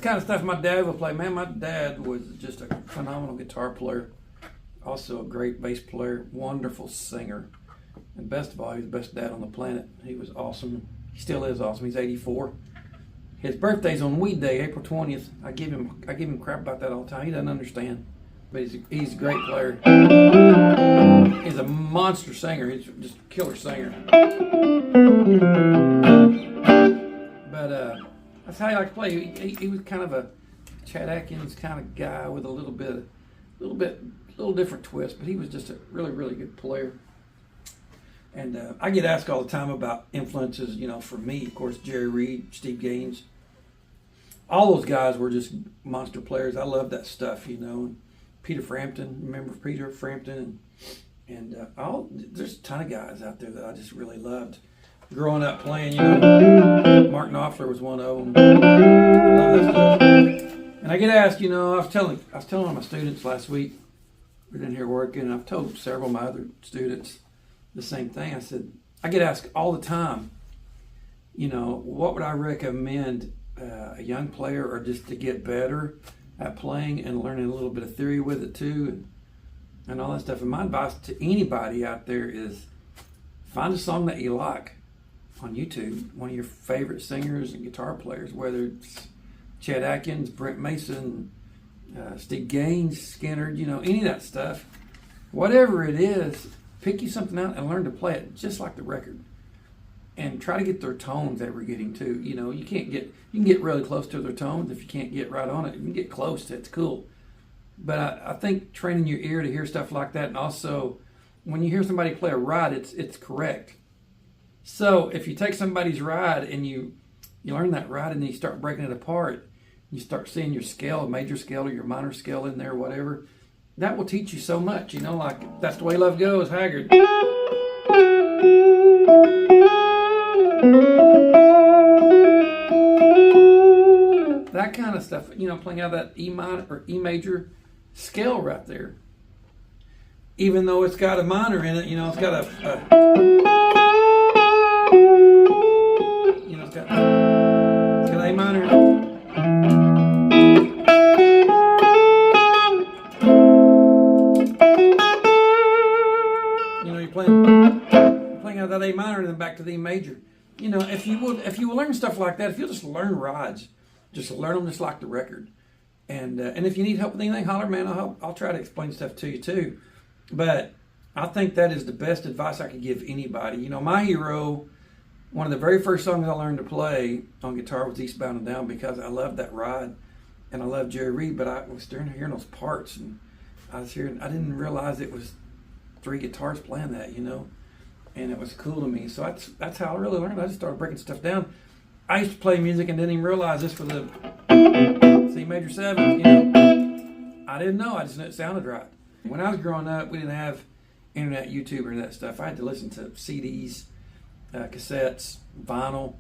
the kind of stuff my dad would play. Man, my dad was just a phenomenal guitar player. Also a great bass player, wonderful singer. And best of all, he was the best dad on the planet. He was awesome. He still is awesome. He's 84. His birthday's on Weed Day, April 20th. I give him crap about that all the time. He doesn't understand. But he's a great player. He's a monster singer. He's just a killer singer. But that's how he liked to play. He was kind of a Chad Atkins kind of guy with a little different twist. But he was just a really, really good player. And I get asked all the time about influences, for me. Of course, Jerry Reed, Steve Gaines. All those guys were just monster players. I love that stuff, And Peter Frampton, remember Peter Frampton? And there's a ton of guys out there that I just really loved. Growing up playing, Mark Knopfler was one of them. I love that stuff. And I get asked, I was telling my students last week, we're in here working, and I've told several of my other students the same thing. I said, I get asked all the time, what would I recommend a young player or just to get better at playing and learning a little bit of theory with it too and all that stuff. And my advice to anybody out there is find a song that you like on YouTube, one of your favorite singers and guitar players, whether it's Chad Atkins, Brent Mason, Steve Gaines, Skinner, any of that stuff. Whatever it is, pick you something out and learn to play it just like the record. And try to get their tones they were getting too. You can get really close to their tones. If you can't get right on it, you can get close to it. It's cool. But I think training your ear to hear stuff like that, and also when you hear somebody play a ride, it's correct. So if you take somebody's ride and you learn that ride and then you start breaking it apart, you start seeing your scale, major scale or your minor scale in there, whatever, that will teach you so much. Like That's the Way Love Goes, Haggard. That kind of stuff, playing out that E minor or E major scale right there. Even though it's got a minor in it, it's got it's got A minor. You're playing out that A minor and then back to the E major. If you will learn stuff like that, if you'll just learn rides, just learn them just like the record. And if you need help with anything, holler, man. I'll try to explain stuff to you too. But I think that is the best advice I could give anybody. My hero, one of the very first songs I learned to play on guitar was Eastbound and Down because I loved that ride and I loved Jerry Reed. But I was hearing those parts and I didn't realize it was 3 guitars playing that, and it was cool to me. So that's how I really learned. I just started breaking stuff down. I used to play music and didn't even realize this was a C major 7. I didn't know. I just knew it sounded right. When I was growing up, we didn't have internet, YouTube, or that stuff. I had to listen to CDs, cassettes, vinyl,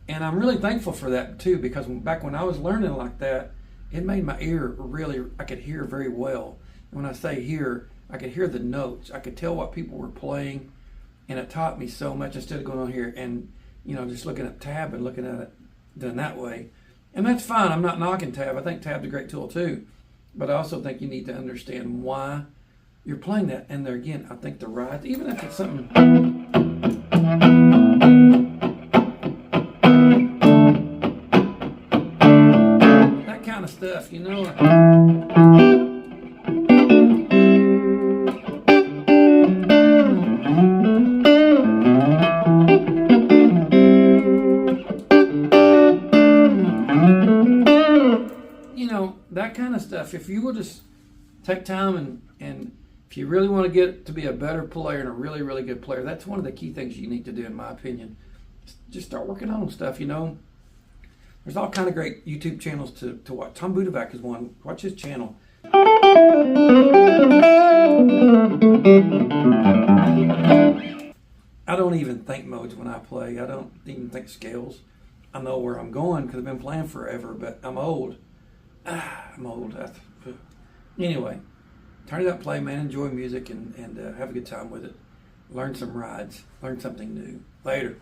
and I'm really thankful for that too because back when I was learning like that, it made my ear I could hear very well. And when I say hear, I could hear the notes. I could tell what people were playing, and it taught me so much instead of going on here and just looking at tab and looking at it done that way. And that's fine. I'm not knocking tab. I think tab's a great tool too. But I also think you need to understand why you're playing that. And there again, I think the rides, even if it's something that kind of stuff, that kind of stuff. If you will just take time and if you really want to get to be a better player and a really, really good player, that's one of the key things you need to do, in my opinion. Just start working on stuff, There's all kind of great YouTube channels to watch. Tom Budovac is one. Watch his channel. I don't even think modes when I play. I don't even think scales. I know where I'm going because I've been playing forever, but I'm old. I'm old. Anyway, turn it up, play, man. Enjoy music and have a good time with it. Learn some rides. Learn something new. Later.